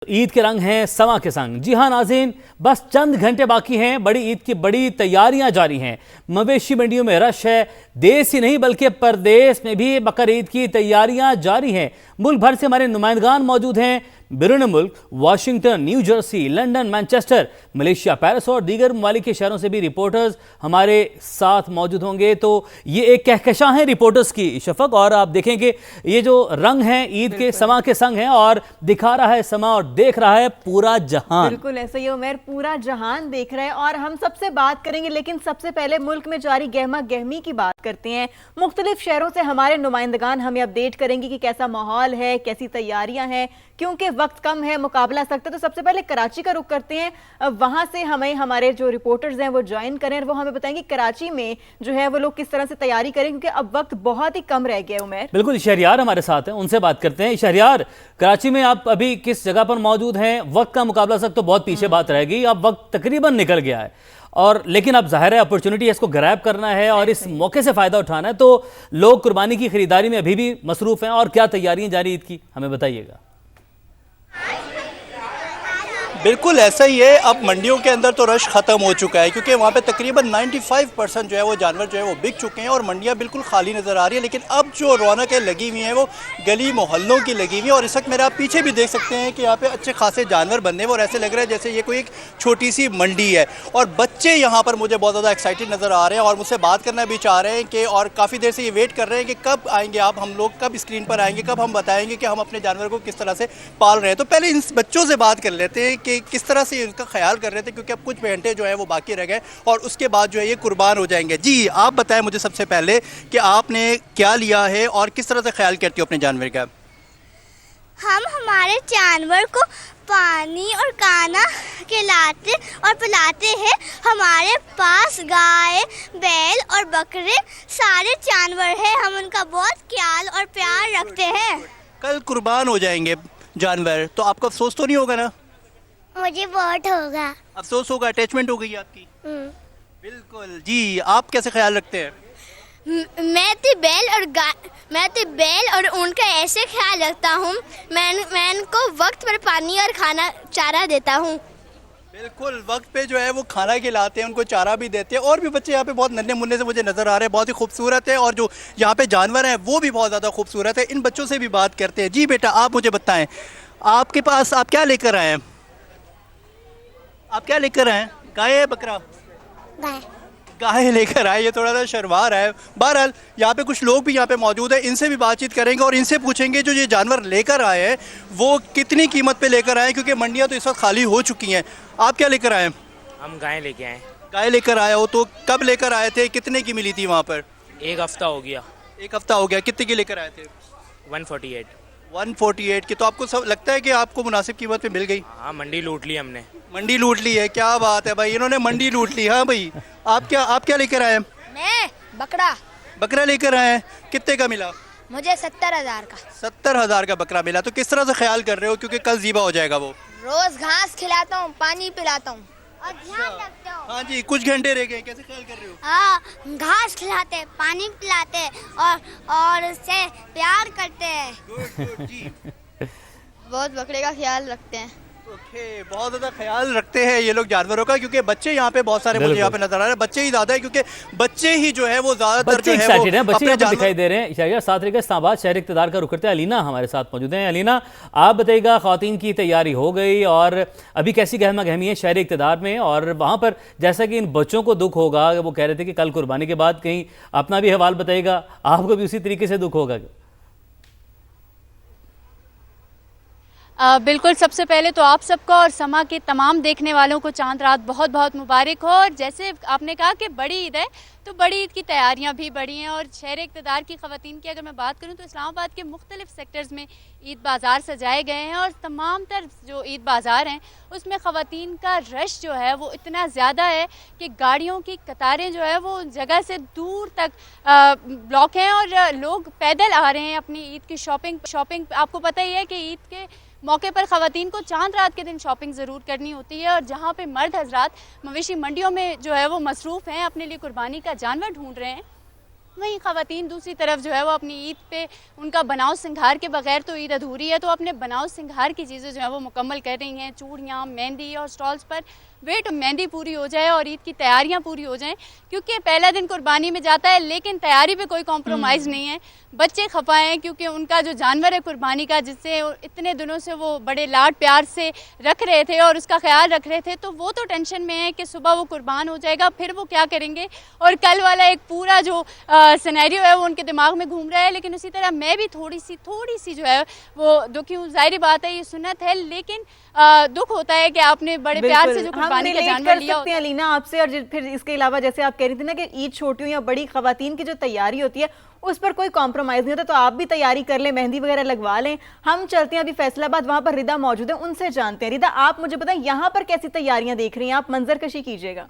ईद के रंग हैं समा के संग। जी हां नाज़रीन, बस चंद घंटे बाकी हैं, बड़ी ईद की बड़ी तैयारियां जारी हैं। मवेशी मंडियों में रश है। देश ही नहीं बल्कि परदेश में भी बकर ईद की तैयारियां जारी हैं। मुल्क भर से हमारे नुमाइंदगान मौजूद हैं। बैरून मुल्क Washington, new Jersey, London, Manchester, Malaysia, Paris और दीगर ममालिक के शहरों से भी रिपोर्टर्स हमारे साथ मौजूद होंगे। तो ये एक कहकशां है रिपोर्टर्स की शफक, और आप देखेंगे ये जो रंग हैं ईद के समा के संग हैं और दिखा रहा है समा और देख रहा है पूरा जहान। बिल्कुल ऐसा ही उमर, पूरा जहान देख रहा है। और हम सबसे बात करेंगे, लेकिन सबसे पहले मुल्क में जारी गहमा गहमी की बात करते हैं। मुख्तलिफ शहरों से हमारे नुमाइंदगान हमें अपडेट करेंगे कि कैसा माहौल है, कैसी तैयारियां हैं। क्योंकि वक्त कम है, मुकाबला सख्त है, तो सबसे पहले कराची का रुख करते हैं। वहां से हमें हमारे जो रिपोर्टर्स हैं वो ज्वाइन करें और वो हमें बताएंगे कराची में जो है वो लोग किस तरह से तैयारी करें, क्योंकि अब वक्त बहुत ही कम रह गया है। उमर बिल्कुल, शहरियार हमारे साथ हैं, उनसे बात करते हैं। शहरियार, कराची में आप अभी किस जगह पर मौजूद हैं? वक्त का मुकाबला सख्त तो बहुत पीछे बात रहेगी, अब वक्त तकरीबन निकल गया है और लेकिन अब जाहिर है अपॉर्चुनिटी है, इसको ग्रैब करना है और इस मौके से फायदा उठाना है। तो लोग कुर्बानी की खरीदारी में अभी भी मसरूफ हैं और क्या तैयारियां जारी ईद की, हमें बताइएगा। बिल्कुल ऐसा ही है। अब मंडियों के अंदर तो रश ख़त्म हो चुका है, क्योंकि वहाँ पे तकरीबन 95% जो है वो जानवर जो है वो बिक चुके हैं और मंडियाँ बिल्कुल खाली नज़र आ रही है। लेकिन अब जो रौनकें लगी हुई हैं वो गली मोहल्लों की लगी हुई है। और इस वक्त मेरे आप पीछे भी देख सकते हैं कि यहाँ पे अच्छे खासे जानवर बंधे हुए और ऐसे लग रहा है जैसे ये कोई एक छोटी सी मंडी है। और बच्चे यहाँ पर मुझे बहुत ज़्यादा एक्साइटेड नज़र आ रहे हैं और मुझसे बात करना भी चाह रहे हैं कि, और काफ़ी देर से ये वेट कर रहे हैं कि कब आएँगे आप, हम लोग कब स्क्रीन पर आएँगे, कब हम बताएँगे कि हम अपने जानवर को किस तरह से पाल रहे हैं। तो पहले इन बच्चों से बात कर लेते हैं कि किस तरह से इनका ख्याल कर रहे थे, क्योंकि अब कुछ घंटे जो है वो बाकी रह गए और उसके बाद जो है ये कुर्बान हो जाएंगे। जी आप बताएं मुझे सबसे पहले कि आपने क्या लिया है और किस तरह से ख्याल करती हो अपने जानवर का? हम हमारे जानवर को पानी और खाना खिलाते और पिलाते हैं। हमारे पास गाय, बैल और बकरे सारे जानवर हैं। हम उनका बहुत ख्याल और प्यार रखते हैं। कल कुर्बान हो जाएंगे जानवर, तो आपको अफसोस तो नहीं होगा ना? मुझे बहुत होगा। अफसोस होगा, अटैचमेंट हो गई आपकी। बिल्कुल। जी आप कैसे ख्याल रखते हैं? मैं तो बैल और ऊँट का ऐसे ख्याल रखता हूँ। मैं उनको वक्त पर पानी और खाना चारा देता हूँ। बिल्कुल, वक्त पे जो है वो खाना खिलाते हैं, उनको चारा भी देते हैं। और भी बच्चे यहाँ पे बहुत नन्हे मुन्ने से मुझे नज़र आ रहे हैं, बहुत ही खूबसूरत है। और जो यहाँ पे जानवर हैं वो भी बहुत ज़्यादा खूबसूरत है। इन बच्चों से भी बात करते हैं। जी बेटा आप मुझे बताएं, आपके पास आप क्या लेकर आए हैं? आप क्या लेकर आए हैं? गाय है बकरा? गाय लेकर आए। ये थोड़ा सा शर्मा रहा है। बहरहाल यहाँ पे कुछ लोग भी यहाँ पे मौजूद है, इनसे भी बातचीत करेंगे और इनसे पूछेंगे जो ये जानवर लेकर आए हैं वो कितनी कीमत पे लेकर आए, क्योंकि मंडियाँ तो इस वक्त खाली हो चुकी हैं। आप क्या लेकर आए हैं? हम गाय लेके आए। गाय लेकर आए हो, तो कब लेकर आए थे, कितने की मिली थी वहाँ पर? एक हफ्ता हो गया। एक हफ्ता हो गया। कितने की लेकर आए थे? 148 की। तो आपको सब लगता है कि आपको मुनासिब कीमत पे मिल गई? हाँ, मंडी लूट ली हमने। मंडी लूट ली है, क्या बात है भाई, इन्होंने मंडी लूट ली। हाँ भाई आप क्या लेकर आए हैं? मैं बकरा लेकर आए हैं। कितने का मिला? मुझे 70,000 का। 70,000 का बकरा मिला। तो किस तरह से ख्याल कर रहे हो, क्योंकि कल ज़ीबा हो जाएगा वो? रोज घास खिलाता हूँ, पानी पिलाता हूँ और ध्यान रखता हूँ। हाँ जी, कुछ घंटे रह गए, कैसे ख्याल कर रहे हो? हाँ, घास खिलाते, पानी पिलाते और उससे प्यार करते हैं। गुड जी। बहुत बकरे का ख्याल रखते हैं। ओके, बहुत ज़्यादा ख्याल रखते हैं ये लोग जानवरों का, क्योंकि बच्चे यहाँ पे बहुत सारे मुझे यहाँ पे नजर आ रहे हैं। बच्चे ही ज़्यादा है, क्योंकि बच्चे ही जो है वो ज़्यादातर जो है वो बच्चे यहाँ पे दिखाई दे रहे हैं। शहरियार साथ रहेगा। इस्लामाबाद शहर इक़्तिदार का रुख करते हैं, अलीना हमारे साथ मौजूद हैं। अलीना आप बताइएगा, ख़वातीन की तैयारी हो गई और अभी कैसी गहमा गहमी है शहर इक़्तिदार में? और वहाँ पर जैसा कि इन बच्चों को दुख होगा, वो कह रहे थे कि कल कुर्बानी के बाद कहीं अपना भी हवाल बताइएगा, आपको भी उसी तरीके से दुख होगा? बिल्कुल, सबसे पहले तो आप सबको और समा के तमाम देखने वालों को चांद रात बहुत बहुत मुबारक हो। और जैसे आपने कहा कि बड़ी ईद है, तो बड़ी ईद की तैयारियां भी बड़ी हैं। और शहर इक़्तिदार की ख़वातीन की अगर मैं बात करूं तो इस्लामाबाद के मुख्तलिफ सेक्टर्स में ईद बाज़ार सजाए गए हैं और तमाम तर जो ईद बाज़ार हैं उसमें ख़वातीन का रश जो है वो इतना ज़्यादा है कि गाड़ियों की कतारें जो है वो जगह से दूर तक ब्लॉक हैं और लोग पैदल आ रहे हैं अपनी ईद की शॉपिंग। आपको पता ही है कि ईद के मौके पर ख़वातीन को चांद रात के दिन शॉपिंग ज़रूर करनी होती है और जहाँ पे मर्द हजरात मवेशी मंडियों में जो है वो मसरूफ़ हैं, अपने लिए कुर्बानी का जानवर ढूंढ रहे हैं, वहीं ख़वातीन दूसरी तरफ जो है वो अपनी ईद पे उनका बनाव सिंगार के बगैर तो ईद अधूरी है, तो अपने बनाव सिंगार की चीज़ें जो है वो मुकम्मल कर रही हैं। चूड़ियाँ, मेहंदी और स्टॉल्स पर वेट मेहंदी पूरी हो जाए और ईद की तैयारियां पूरी हो जाएं, क्योंकि पहला दिन कुर्बानी में जाता है लेकिन तैयारी पे कोई कॉम्प्रोमाइज़ नहीं है। बच्चे खफा हैं क्योंकि उनका जो जानवर है कुर्बानी का, जिससे इतने दिनों से वो बड़े लाड प्यार से रख रहे थे और उसका ख्याल रख रहे थे, तो वो तो टेंशन में है कि सुबह वो कुर्बान हो जाएगा, फिर वो क्या करेंगे। और कल वाला एक पूरा जो सिनेरियो है वो उनके दिमाग में घूम रहा है। लेकिन उसी तरह मैं भी थोड़ी सी जो है वो दुखी हूँ। जाहिर बात है ये सुन्नत है, लेकिन दुख होता है कि आपने बड़े प्यार से जो कुर्बानी का जानवर लिया होता है। अलीना आपसे, और फिर इसके अलावा जैसे आप कह रही थी ना कि ईद छोटी हो या बड़ी, खवातीन की जो तैयारी होती है उस पर कोई कॉम्प्रोमाइज नहीं होता, तो आप भी तैयारी कर लें, मेहंदी वगैरह लगवा लें। हम चलते हैं अभी फैसलाबाद, वहां पर रिदा मौजूद है, उनसे जानते हैं। रिदा, आप मुझे बताएं यहाँ पर कैसी तैयारियां देख रही हैं आप? मंजर कशी कीजिएगा।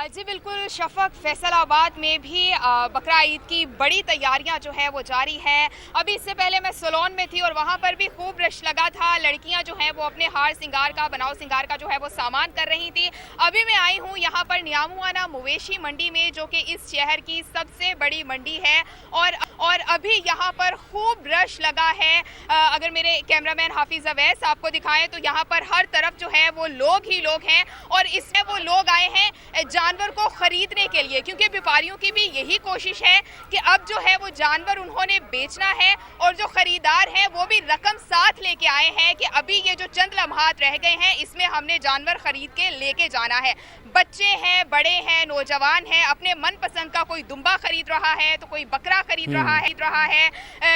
जी बिल्कुल शफक, फैसलाबाद में भी बकरा ईद की बड़ी तैयारियां जो है वो जारी है। अभी इससे पहले मैं सोलोन में थी और वहां पर भी खूब रश लगा था। लड़कियां जो हैं वो अपने हार सिंगार का, बनाव सिंगार का जो है वो सामान कर रही थी। अभी मैं आई हूं यहाँ पर नियामुआना मवेशी मंडी में, जो कि इस शहर की सबसे बड़ी मंडी है, और अभी यहाँ पर खूब रश लगा है। अगर मेरे कैमरामैन हाफिज अवैस आपको दिखाएं तो यहाँ पर हर तरफ जो है वो लोग ही लोग हैं, और इसमें वो लोग आए हैं जानवर को खरीदने के लिए, क्योंकि व्यापारियों की भी यही कोशिश है कि अब जो है वो जानवर उन्होंने बेचना है, और जो खरीदार हैं वो भी रकम साथ लेके आए हैं कि अभी ये जो चंद लम्हात रह गए हैं इसमें हमने जानवर खरीद के लेके जाना है। बच्चे हैं, बड़े हैं, नौजवान हैं, अपने मनपसंद का कोई दुम्बा खरीद रहा है तो कोई बकरा खरीद रहा है,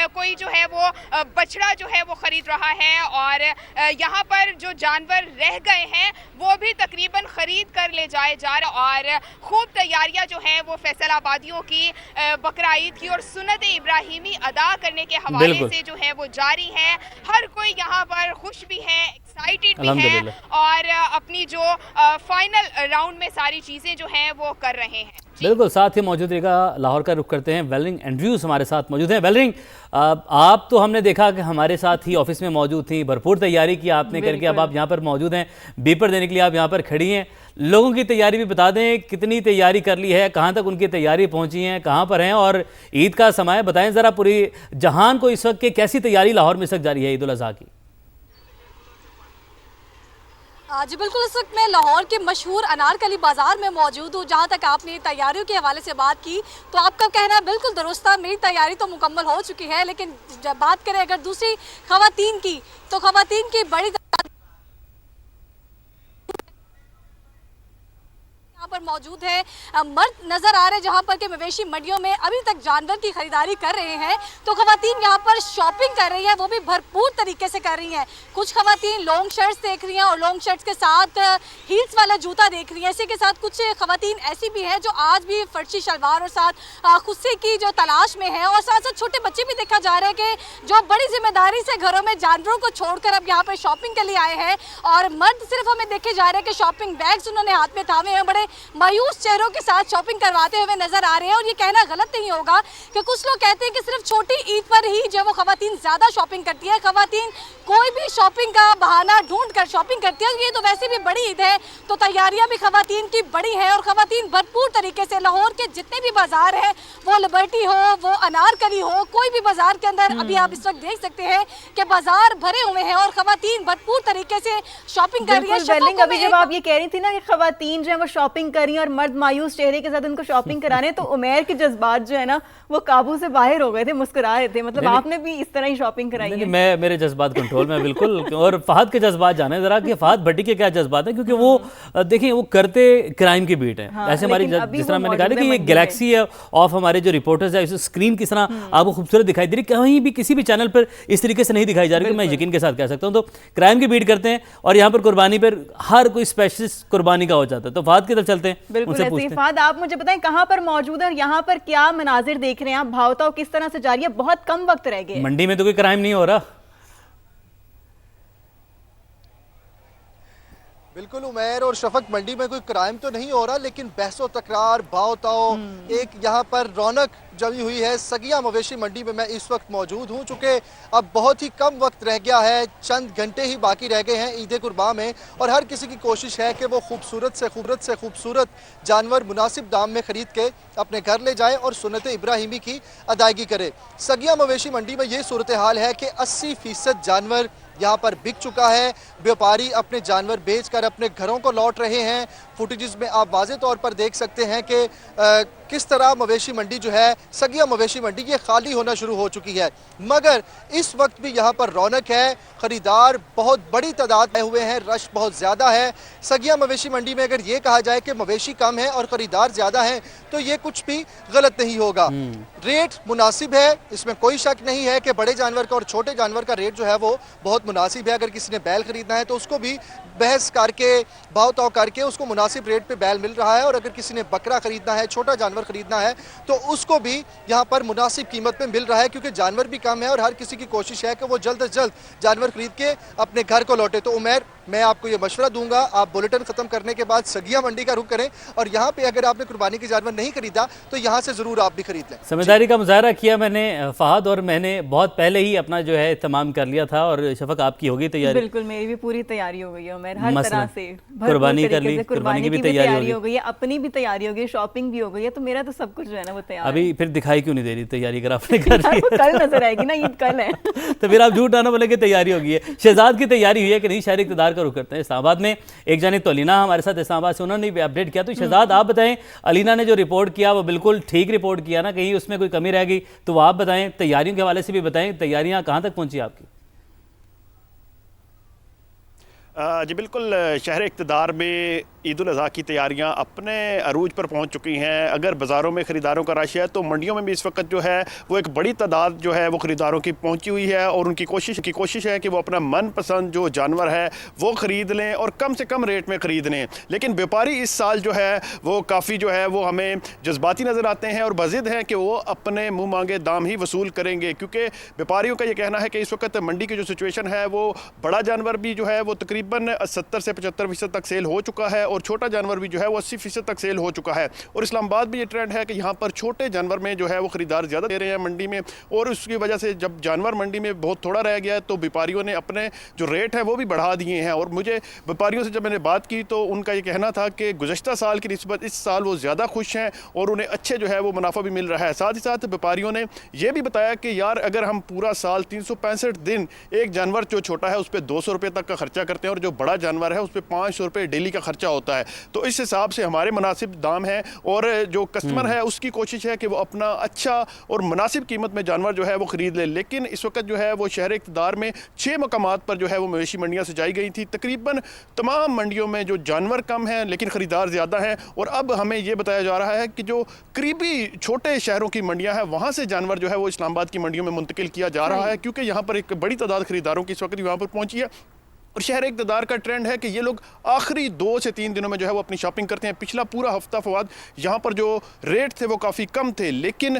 कोई जो है वो बछड़ा जो है वो खरीद रहा है, और यहाँ पर जो जानवर रह गए हैं वो भी तकरीबन खरीद कर ले जाए जा रहे, और खूब तैयारियां जो हैं वो फैसलाबादियों की बकरा ईद की और सुन्नत इब्राहिमी अदा करने के हवाले से जो है वो जारी है। हर कोई यहाँ पर खुश भी है, एक्साइटेड भी है, और अपनी जो फाइनल राउंड में सारी चीजें जो हैं वो कर रहे हैं। बिल्कुल, साथ ही मौजूद रहेगा, लाहौर का रुख करते हैं। वेलरिंग एंड्रयूज हमारे साथ मौजूद हैं। वेलरिंग, आप तो हमने देखा कि हमारे साथ ही ऑफिस में मौजूद थी, भरपूर तैयारी की आपने करके अब आप यहाँ पर मौजूद हैं, बीपर देने के लिए आप यहाँ पर खड़ी हैं। लोगों की तैयारी भी बता दें, कितनी तैयारी कर ली है, कहाँ तक उनकी तैयारी पहुँची है, कहाँ पर हैं, और ईद का समय बताएं ज़रा पूरी जहान को इस वक्त की कैसी तैयारी लाहौर में इस वक्त जारी है ईद उल अज़हा की? जी बिल्कुल, इस वक्त मैं लाहौर के मशहूर अनारकली बाज़ार में मौजूद हूँ। जहाँ तक आपने तैयारियों के हवाले से बात की तो आपका कहना बिल्कुल दुरुस्त था, मेरी तैयारी तो मुकम्मल हो चुकी है। लेकिन जब बात करें अगर दूसरी खवातीन की, तो खवातीन की बड़ी पर मौजूद है, मर्द नजर आ रहे हैं जहां पर के मवेशी मंडियों में अभी तक जानवर की खरीदारी कर रहे हैं, तो खवातीन यहां पर शॉपिंग कर रही है, वो भी भरपूर तरीके से कर रही हैं। कुछ खवातीन लॉन्ग शर्ट्स देख रही हैं और लॉन्ग शर्ट्स के साथ हील्स वाला जूता देख रही हैं। इसी के साथ कुछ खवातीन ऐसी भी हैं जो आज भी फर्शी शलवार और साथ खुस्से की जो तलाश में है, और साथ साथ छोटे बच्चे भी देखा जा रहा है कि जो बड़ी जिम्मेदारी से घरों में जानवरों को छोड़कर अब यहाँ पर शॉपिंग के लिए आए हैं। और मर्द सिर्फ हमें देखे जा रहे हैं कि शॉपिंग बैग्स उन्होंने हाथ में थामे हैं, बड़े मायूस चेहरों के साथ शॉपिंग करवाते हुए नजर आ रहे हैं। और ये कहना गलत नहीं होगा कि कुछ लोग कहते हैं कि सिर्फ छोटी ईद पर ही जो वो खवातीन ज्यादा शॉपिंग करती है। खवातीन कोई भी शॉपिंग का बहाना ढूंढ कर शॉपिंग करती है। ये तो वैसे भी बड़ी ईद है, तो तैयारियां भी खवातीन की बड़ी हैं, और खवातीन भरपूर तरीके से लाहौर के जितने भी बाजार हैं, वो लिबर्टी हो, वो अनारकली हो, कोई भी बाजार के अंदर अभी आप इस वक्त देख सकते हैं कि बाजार भरे हुए हैं और खवातीन भरपूर तरीके से शॉपिंग कर रही है। अभी जब आप ये कह रही थी ना कि खवातीन जो है वो शॉपिंग कर रही है और मर्द मायूस चेहरे के साथ उनको शॉपिंग कराने, तो उमैर के जज्बात जो है ना वो काबू से बाहर हो गए थे, मुस्कुरा रहे थे। मतलब आपने भी इस तरह ही शॉपिंग कराई है? मेरे जज्बात कंट्रोल में बिल्कुल। और फहद के जज्बात जाने जरा कि फहद भट्टी के क्या जज्बात है, क्योंकि वो देखिए वो करते क्राइम की बीट है। ऐसे हमारी जिस तरह मैंने कहा कि ये गैलेक्सी है ऑफ हमारे जो रिपोर्टर्स है, इस स्क्रीन किस तरह आपको खूबसूरत दिखाई दे रही, कहीं भी किसी भी चैनल पर इस तरीके से नहीं दिखाई जा रही, मैं यकीन के साथ कह सकता हूँ। तो क्राइम की बीट करते हैं और यहाँ पर कुर्बानी पर हर कोई स्पेशलिस्ट कुर्बानी का हो जाता है। तो फहद की तरफ चलते हैं, उनसे पूछते हैं। फहद, आप मुझे बताएं कहाँ पर मौजूद है और यहाँ पर क्या मनाजिर देख रहे हैं आप? भावताओ किस तरह से जारी है? बहुत कम वक्त रह गए। मंडी में तो कोई क्राइम नहीं हो रहा। बिल्कुल उमैर और शफक, मंडी में कोई क्राइम तो नहीं हो रहा, लेकिन बहसो तकरार, भाव ताव, एक यहाँ पर रौनक जमी हुई है। सगिया मवेशी मंडी में मैं इस वक्त मौजूद हूँ, चूँकि अब बहुत ही कम वक्त रह गया है, चंद घंटे ही बाकी रह गए हैं ईद कुर्बान में, और हर किसी की कोशिश है कि वो खूबसूरत से खूबसूरत जानवर मुनासिब दाम में खरीद के अपने घर ले जाए और सुन्नत इब्राहिमी की अदायगी करे। सगिया मवेशी मंडी में ये सूरत हाल है कि 80% जानवर यहाँ पर बिक चुका है। व्यापारी अपने जानवर बेचकर अपने घरों को लौट रहे हैं। फुटेजेस में आप वाज़े तौर पर देख सकते हैं कि किस तरह मवेशी मंडी जो है, सगिया मवेशी मंडी, ये खाली होना शुरू हो चुकी है। मगर इस वक्त भी यहाँ पर रौनक है, खरीदार बहुत बड़ी तादाद में हुए हैं, रश बहुत ज़्यादा है। सगिया मवेशी मंडी में अगर ये कहा जाए कि मवेशी कम है और ख़रीदार ज़्यादा हैं, तो ये कुछ भी गलत नहीं होगा। रेट मुनासिब है, इसमें कोई शक नहीं है कि बड़े जानवर का और छोटे जानवर का रेट जो है वो बहुत मुनासिब है। अगर किसी ने बैल खरीदना है तो उसको भी बहस करके, भाव ताव करके उसको मुनासिब रेट पे बैल मिल रहा है, और अगर किसी ने बकरा खरीदना है, छोटा जानवर खरीदना है, तो उसको भी यहाँ पर मुनासिब कीमत पे मिल रहा है, क्योंकि जानवर भी कम है और हर किसी की कोशिश है कि वो जल्द से जल्द जानवर खरीद के अपने घर को लौटे। तो उमैर, मैं आपको ये मशवरा दूंगा, आप बुलेटिन खत्म करने के बाद सगिया मंडी का रुख करें, और यहाँ पे अगर आपने कुर्बानी के जानवर नहीं खरीदा तो यहाँ से जरूर आप भी खरीद लें। समझदारी का मुजाहरा किया मैंने फहद, और मैंने बहुत पहले ही अपना जो है तमाम कर लिया था। और शफक, आपकी हो गई तैयारी? बिल्कुल, मेरी भी पूरी तैयारी हो गई है उमैर, हर तरह से कुर्बानी कर ली, कुर्बानी की भी तैयारी हो गई है, अपनी भी तैयारी हो गई, शॉपिंग भी हो गई है, तो मेरा तो सब कुछ जो है ना वो तैयार। अभी फिर दिखाई क्यों नहीं दे रही तैयारी अगर आपने कर ली? कल नजर आएगी ना, ईद कल है। तो फिर आप झूठ ना बोले कि तैयारी हो गई है। शहजाद की तैयारी हुई है कि नहीं? शहरी इक़्तिदार का रुख करते हैं इस्लामाबाद में। एक जानिब तो अलीना हमारे साथ इस्लामाबाद से, उन्होंने भी अपडेट किया। तो शहजाद, आप बताएं, अलीना ने जो रिपोर्ट किया वो बिल्कुल ठीक रिपोर्ट किया ना? कहीं उसमें कोई कमी रह गई तो वो आप बताएं, तैयारियों के हवाले से भी बताएं, तैयारियां कहां तक पहुंची आपकी? जी बिल्कुल, शहर इक़्तिदार में ईद उल अज़हा की तैयारियां अपने अरूज पर पहुंच चुकी हैं। अगर बाज़ारों में ख़रीदारों का रश है तो मंडियों में भी इस वक्त जो है वो एक बड़ी तादाद जो है वो ख़रीदारों की पहुंची हुई है, और उनकी कोशिश है कि वो अपना मनपसंद जो जानवर है वो ख़रीद लें और कम से कम रेट में ख़रीद लें। लेकिन व्यापारी इस साल जो है वो काफ़ी जो है वो हमें जज्बाती नज़र आते हैं और बज़िद हैं कि वो अपने मुँह मांगे दाम ही वसूल करेंगे, क्योंकि व्यापारियों का ये कहना है कि इस वक्त मंडी की जो सिचुएशन है वो बड़ा जानवर भी जो है वो तकरीबन 70 से 75% तक सेल हो चुका है, और छोटा जानवर भी जो है वो 80% तक सेल हो चुका है। और इस्लामाबाद में ये ट्रेंड है कि यहाँ पर छोटे जानवर में जो है वो ख़रीदार ज़्यादा दे रहे हैं मंडी में, और उसकी वजह से जब जानवर मंडी में बहुत थोड़ा रह गया है तो व्यापारियों ने अपने जो रेट है वो भी बढ़ा दिए हैं। और मुझे व्यापारियों से जब मैंने बात की तो उनका ये कहना था कि गुज़श्ता साल की निस्बत इस साल वो ज़्यादा खुश हैं और उन्हें अच्छे जो है वो मुनाफा भी मिल रहा है। साथ ही साथ व्यापारियों ने यह भी बताया कि यार अगर हम पूरा साल 365 दिन एक जानवर जो छोटा है उस पर 200 रुपये तक का खर्चा करते हैं और जो बड़ा जानवर है उस पर 500 रुपये डेली का खर्चा होता है, तो इस हिसाब से हमारे मुनासिब दाम है, और जो कस्टमर है उसकी कोशिश है कि वो अपना अच्छा और मुनासिब कीमत में जानवर जो है वो ख़रीद ले। लेकिन इस वक्त जो है वो शहर इक़्तिदार में 6 मकामात पर जो है वो मवेशी मंडियाँ सजाई गई थी। तकरीबन तमाम मंडियों में जो जानवर कम हैं लेकिन ख़रीदार ज़्यादा हैं, और अब हमें ये बताया जा रहा है कि जो करीबी छोटे शहरों की मंडियाँ हैं वहाँ से जानवर जो है वो इस्लामाबाद की मंडियों में मुंतकिल किया जा रहा है, क्योंकि यहाँ पर एक बड़ी तादाद खरीदारों की इस वक्त वहाँ पर पहुँची है। और शहर इक़्तिदार का ट्रेंड है कि ये लोग आखिरी 2 से 3 दिनों में जो है वो अपनी शॉपिंग करते हैं। पिछला पूरा हफ्ता फवाद यहाँ पर जो रेट थे वो काफ़ी कम थे, लेकिन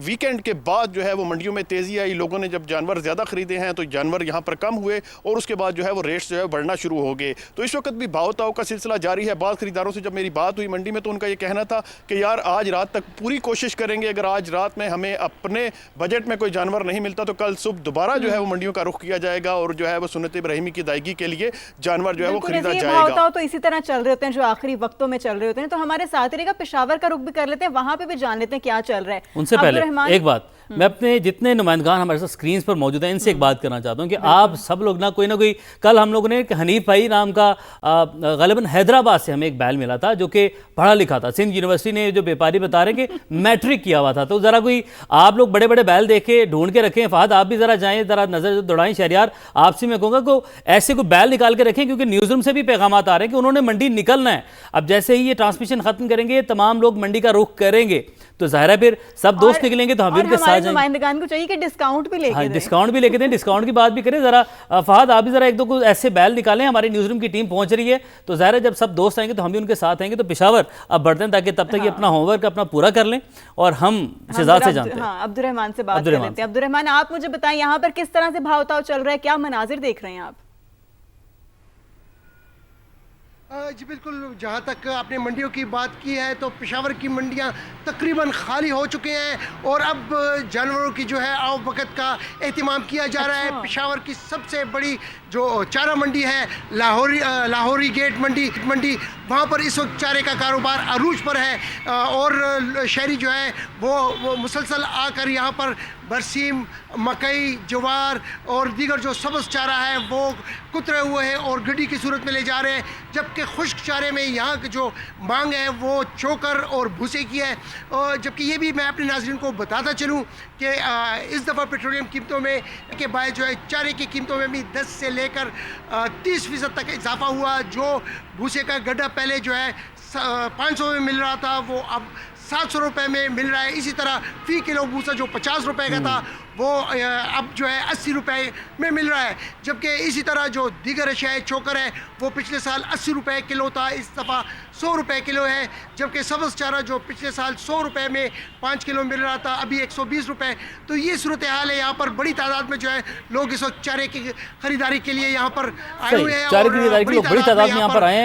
वीकेंड के बाद जो है वो मंडियों में तेज़ी आई। लोगों ने जब जानवर ज़्यादा ख़रीदे हैं तो जानवर यहाँ पर कम हुए, और उसके बाद जो है वो रेट्स जो है बढ़ना शुरू हो गए। तो इस वक्त भी भाव ताव का सिलसिला जारी है। बाद खरीदारों से जब मेरी बात हुई मंडी में तो उनका ये कहना था कि यार आज रात तक पूरी कोशिश करेंगे, अगर आज रात में हमें अपने बजट में कोई जानवर नहीं मिलता तो कल सुबह दोबारा जो है वो मंडियों का रुख किया जाएगा, और जो है वो सुन्नत इब्राहिमी की अदायगी के लिए जानवर जो है वो खरीदा जाएगा। तो इसी तरह चल रहे होते हैं जो आखिरी वक्तों में चल रहे होते हैं। तो हमारे साथ रहेगा, पेशावर का रुख भी कर लेते हैं, वहां पे भी जान लेते हैं क्या चल रहा है। उनसे पहले एक बात, मैं अपने जितने नुमाइंदगान हमारे साथ स्क्रीन पर मौजूद हैं इनसे एक बात करना चाहता हूं कि आप सब लोग ना कोई, कल हम लोगों ने हनीफ भाई नाम का ग़ालिबन हैदराबाद से हमें एक बैल मिला था जो कि पढ़ा लिखा था, सिंध यूनिवर्सिटी ने जो व्यापारी बता रहे हैं कि मैट्रिक किया हुआ था। तो ज़रा कोई आप लोग बड़े बड़े बैल देखे ढूंढ के रखें। फहद आप भी ज़रा जाएँ, ज़रा नज़र दौड़ाएं। शहरियार आपसे मैं कहूँगा को ऐसे कोई बैल निकाल के रखें, क्योंकि न्यूज़ रूम से भी पैगाम आ रहे हैं कि उन्होंने मंडी निकलना है। अब जैसे ही ये ट्रांसमिशन खत्म करेंगे तमाम लोग मंडी का रुख करेंगे, तो ज़ाहिर है फिर सब दोस्त निकलेंगे तो हम भी उनके साथ जाएंगे। चाहिए कि डिस्काउंट भी लेके दें, डिस्काउंट भी लेके दें, डिस्काउंट की बात भी करें। जरा फहद आप भी जरा एक दो को ऐसे बैल निकालें। हमारी न्यूज़ रूम की टीम पहुंच रही है, तो ज़ाहिर है जब सब दोस्त आएंगे तो हम भी उनके साथ आएंगे। तो पेशावर अब बढ़ते हैं ताकि तब तक ये अपना होमवर्क अपना पूरा कर लें, और हम शहजाद से जानते हैं। अब्दुर्रहमान से बात कर लेते हैं। अब्दुर्रहमान, आप मुझे बताएं यहाँ पर किस तरह से भाव ताव चल रहा है, क्या मनाजिर देख रहे हैं आप? जी बिल्कुल, जहाँ तक आपने मंडियों की बात की है तो पेशावर की मंडियाँ तकरीबन खाली हो चुके हैं और अब जानवरों की जो है आवभगत का एहतमाम किया जा रहा है। पेशावर की सबसे बड़ी जो चारा मंडी है लाहौरी गेट मंडी वहाँ पर इस वक्त चारे का कारोबार अरूज पर है और शहरी जो है वो मुसलसल आकर यहाँ पर बरसीम, मकई, ज्वार और दीगर जो सब्ज़ चारा है वो कुतरे हुए हैं और गड्डी की सूरत में ले जा रहे हैं, जबकि खुश्क चारे में यहाँ की जो मांग है वो चोकर और भूसे की है। और जबकि ये भी मैं अपने नाज़रीन को बताता चलूँ कि इस दफ़ा पेट्रोलियम कीमतों में के बाद जो है चारे की कीमतों में भी 10 से लेकर 30% तक इजाफा हुआ। जो भूसे का गड्ढा पहले जो है 500 में मिल रहा था वो अब 700 रुपये में मिल रहा है। इसी तरह फ़ी किलो भूसा जो 50 रुपये का था वो अब जो है 80 रुपये में मिल रहा है, जबकि इसी तरह जो दीगर अशिया है चोकर है वो पिछले साल 80 रुपये किलो था, इस दफ़ा 100 रुपये किलो है, जबकि सब्ज़ चारा जो पिछले साल 100 रुपये में 5 किलो मिल रहा था अभी 120 रुपये। तो ये सूरत हाल है। यहाँ पर बड़ी तादाद में जो है लोग इस वक्त चारे की खरीदारी के लिए यहाँ पर आए हुए हैं। चारे की खरीदारी के लिए बड़ी तादाद में यहाँ पर आए हैं।